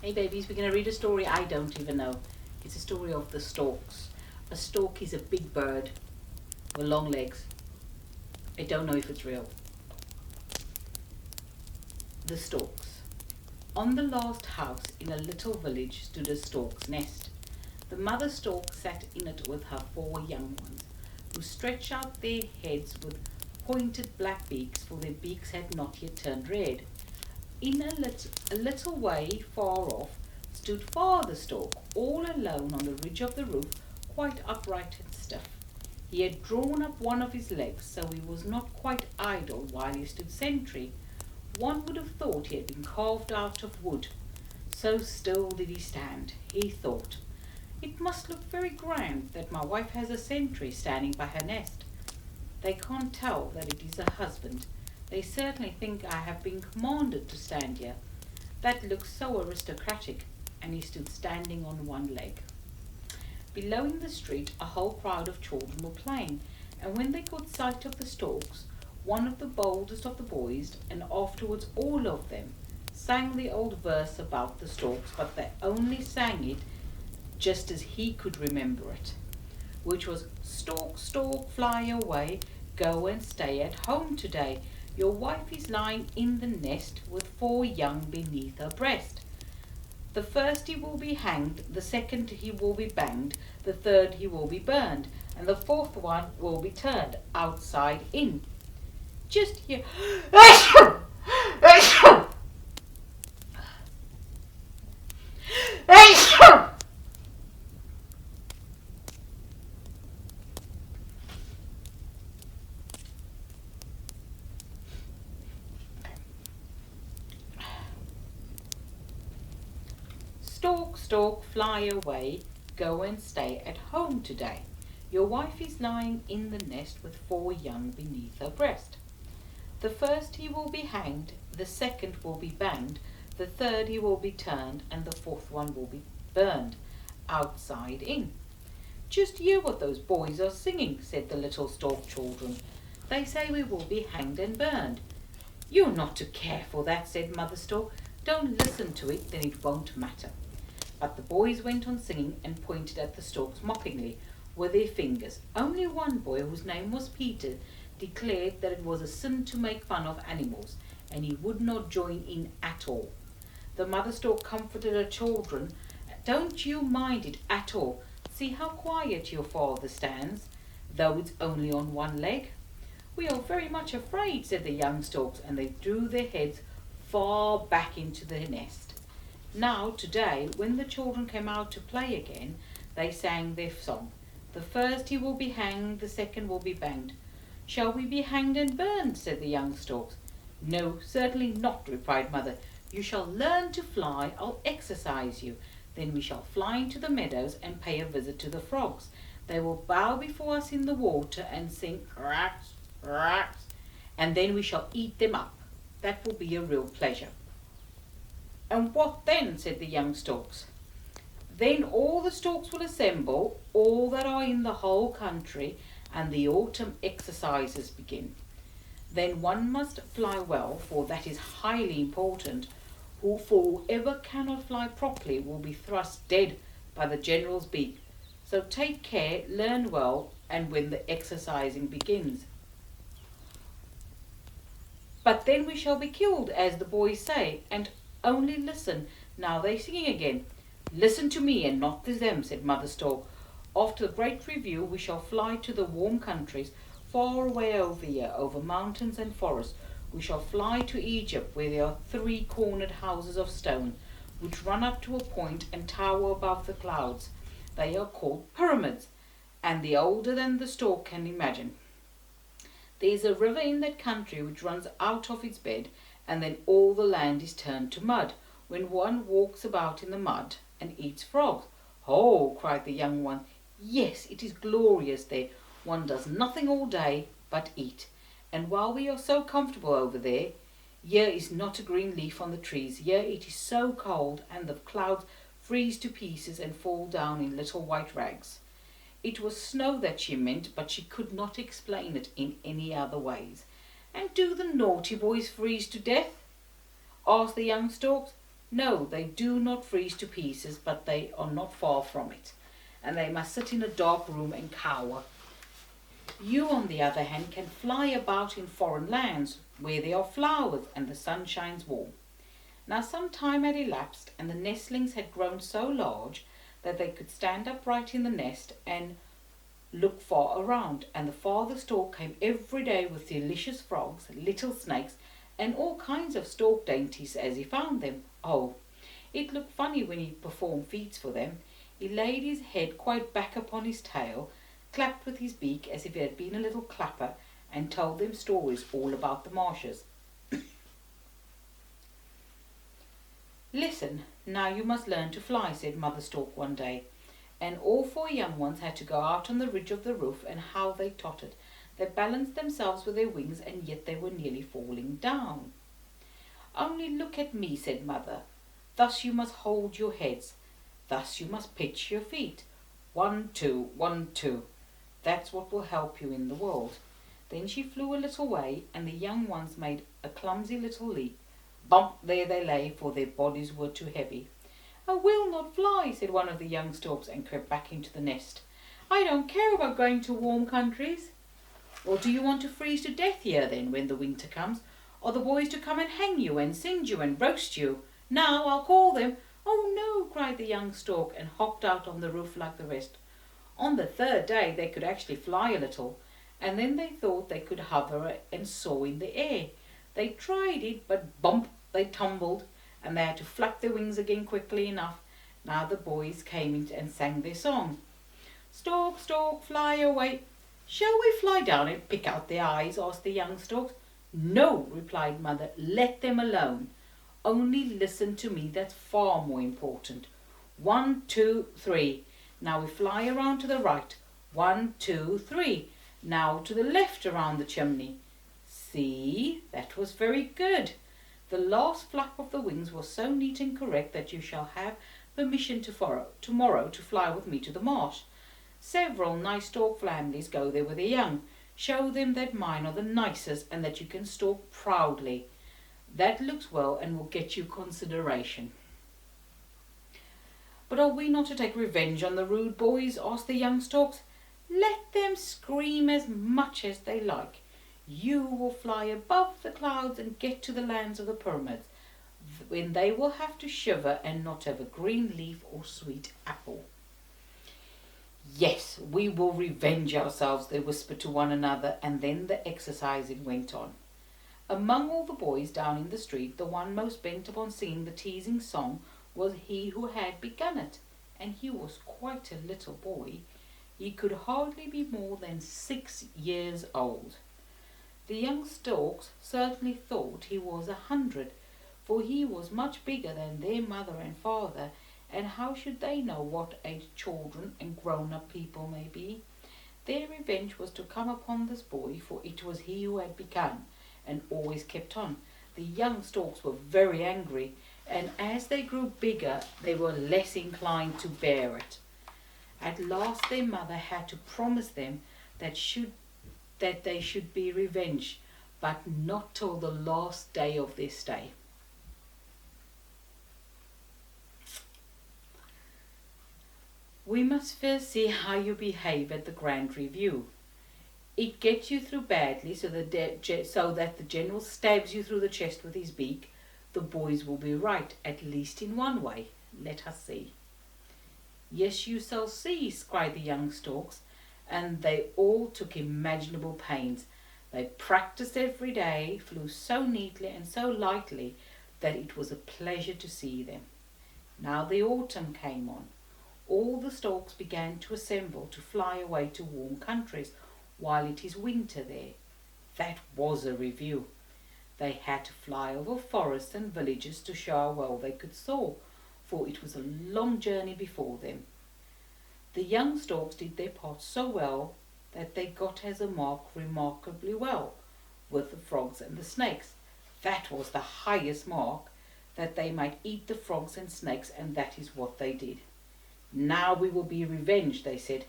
Hey babies, we're going to read a story I don't even know. It's a story of the storks. A stork is a big bird with long legs. I don't know if it's real. The storks. On the last house in a little village stood a stork's nest. The mother stork sat in it with her 4 young ones, who stretched out their heads with pointed black beaks, for their beaks had not yet turned red. In a little way far off stood Father Stork, all alone on the ridge of the roof, quite upright and stiff. He had drawn up one of his legs, so he was not quite idle while he stood sentry. One would have thought he had been carved out of wood. So still did he stand. He thought, "It must look very grand that my wife has a sentry standing by her nest. They can't tell that it is her husband. They certainly think I have been commanded to stand here. That looks so aristocratic," and he stood standing on one leg. Below in the street a whole crowd of children were playing, and when they caught sight of the storks, one of the boldest of the boys, and afterwards all of them, sang the old verse about the storks, but they only sang it just as he could remember it, which was, "Stork, stork, fly away, go and stay at home today. Your wife is lying in the nest with 4 young beneath her breast. The first he will be hanged, the second he will be banged, the third he will be burned, and the 4th one will be turned outside in. Just here." "Stork, stork, fly away, go and stay at home today. Your wife is lying in the nest with 4 young beneath her breast. The first he will be hanged, the second will be banged, the third he will be turned, and the 4th one will be burned, outside in." "Just hear what those boys are singing," said the little stork children. "They say we will be hanged and burned." "You're not to care for that," said Mother Stork. "Don't listen to it, then it won't matter." But the boys went on singing and pointed at the storks mockingly with their fingers. Only one boy, whose name was Peter, declared that it was a sin to make fun of animals, and he would not join in at all. The mother stork comforted her children. "Don't you mind it at all. See how quiet your father stands, though it's only on one leg." "We are very much afraid," said the young storks, and they drew their heads far back into their nest. Now, today, when the children came out to play again, they sang their song. "The first he will be hanged, the second will be banged." "Shall we be hanged and burned?" said the young storks. "No, certainly not," replied Mother. "You shall learn to fly. I'll exercise you. Then we shall fly into the meadows and pay a visit to the frogs. They will bow before us in the water and sing rats, rats, and then we shall eat them up. That will be a real pleasure." "And what then?" said the young storks. "Then all the storks will assemble, all that are in the whole country, and the autumn exercises begin. Then one must fly well, for that is highly important, for whoever cannot fly properly will be thrust dead by the general's beak. So take care, learn well, and when the exercising begins. But then we shall be killed, as the boys say, and only listen, now they're singing again." "Listen to me and not to them," said Mother Stork. "After the great review we shall fly to the warm countries, far away over here, over mountains and forests. We shall fly to Egypt, where there are 3-cornered houses of stone, which run up to a point and tower above the clouds. They are called pyramids, and the older than the stork can imagine. There is a river in that country which runs out of its bed, and then all the land is turned to mud, when one walks about in the mud and eats frogs." "Oh," cried the young one, "yes, it is glorious there. One does nothing all day but eat. And while we are so comfortable over there, here is not a green leaf on the trees. Here it is so cold, and the clouds freeze to pieces and fall down in little white rags." It was snow that she meant, but she could not explain it in any other ways. "And do the naughty boys freeze to death?" asked the young storks. No, they do not freeze to pieces, but they are not far from it, and they must sit in a dark room and cower. You, on the other hand, can fly about in foreign lands, where there are flowers and the sun shines warm. Now some time had elapsed, and the nestlings had grown so large that they could stand upright in the nest and look far around, and the father stork came every day with delicious frogs, little snakes, and all kinds of stork dainties as he found them. Oh, it looked funny when he performed feats for them. He laid his head quite back upon his tail, clapped with his beak as if he had been a little clapper, and told them stories all about the marshes. "Listen, now you must learn to fly," said Mother Stork one day, and all four young ones had to go out on the ridge of the roof, and how they tottered. They balanced themselves with their wings, and yet they were nearly falling down. "Only look at me," said Mother. "Thus you must hold your heads. Thus you must pitch your feet. 1, 2, 1, 2. That's what will help you in the world." Then she flew a little way, and the young ones made a clumsy little leap. Bump, there they lay, for their bodies were too heavy. "I will not fly," said one of the young storks, and crept back into the nest. "I don't care about going to warm countries." "Or do you want to freeze to death here then, when the winter comes? Are the boys to come and hang you and singe you and roast you? Now I'll call them." "Oh no," cried the young stork, and hopped out on the roof like the rest. On the third day they could actually fly a little, and then they thought they could hover and soar in the air. They tried it, but bump, they tumbled, and they had to flap their wings again quickly enough. Now the boys came in and sang their song. "Stork, stork, fly away." "Shall we fly down and pick out their eyes?" asked the young storks. "No," replied Mother, "let them alone. Only listen to me, that's far more important. 1, 2, 3. Now we fly around to the right. 1, 2, 3. Now to the left around the chimney. See, that was very good. The last flap of the wings was so neat and correct that you shall have permission tomorrow to fly with me to the marsh. Several nice stork families go there with their young. Show them that mine are the nicest and that you can stalk proudly. That looks well and will get you consideration." "But are we not to take revenge on the rude boys?" asked the young storks. "Let them scream as much as they like. You will fly above the clouds and get to the lands of the pyramids, when they will have to shiver and not have a green leaf or sweet apple." "Yes, we will revenge ourselves," they whispered to one another, and then the exercising went on. Among all the boys down in the street, the one most bent upon singing the teasing song was he who had begun it, and he was quite a little boy. He could hardly be more than 6 years old. The young storks certainly thought he was 100, for he was much bigger than their mother and father, and how should they know what age children and grown-up people may be? Their revenge was to come upon this boy, for it was he who had begun, and always kept on. The young storks were very angry, and as they grew bigger, they were less inclined to bear it. At last their mother had to promise them that they should be revenged, but not till the last day of their stay. We must first see how you behave at the grand review. It gets you through badly, so that the general stabs you through the chest with his beak. The boys will be right, at least in one way. Let us see." "Yes, you shall see," cried the young storks, and they all took imaginable pains. They practiced every day, flew so neatly and so lightly that it was a pleasure to see them. Now the autumn came on. All the storks began to assemble to fly away to warm countries, while it is winter there. That was a review. They had to fly over forests and villages to show how well they could soar, for it was a long journey before them. The young storks did their part so well that they got as a mark remarkably well with the frogs and the snakes. That was the highest mark, that they might eat the frogs and snakes, and that is what they did. "Now we will be revenged," they said.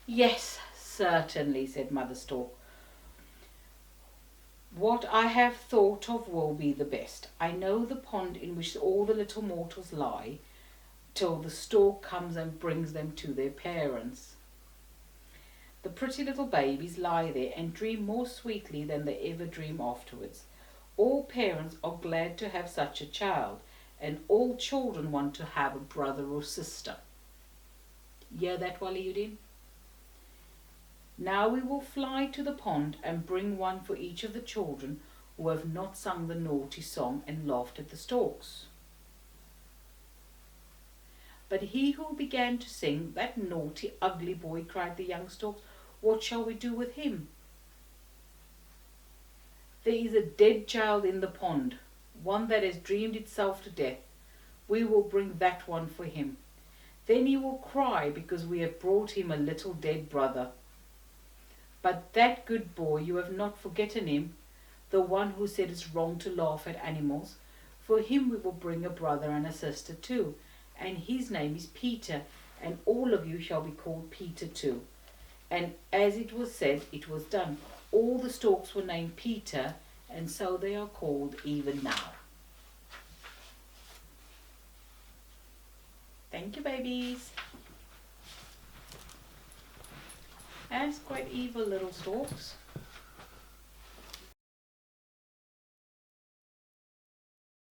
"Yes, certainly," said Mother Stork. What I have thought of will be the best. I know the pond in which all the little mortals lie, till the stork comes and brings them to their parents. The pretty little babies lie there and dream more sweetly than they ever dream afterwards. All parents are glad to have such a child, and all children want to have a brother or sister. Hear that, Waliuddin? Now we will fly to the pond and bring one for each of the children who have not sung the naughty song and laughed at the storks. But he who began to sing, that naughty, ugly boy, cried the young storks, what shall we do with him? There is a dead child in the pond, one that has dreamed itself to death. We will bring that one for him. Then he will cry because we have brought him a little dead brother. But that good boy, you have not forgotten him, the one who said it's wrong to laugh at animals. For him we will bring a brother and a sister too, and his name is Peter, and all of you shall be called Peter too. And as it was said, it was done. All the storks were named Peter, and so they are called even now. Thank you, babies. And it's quite evil, little storks.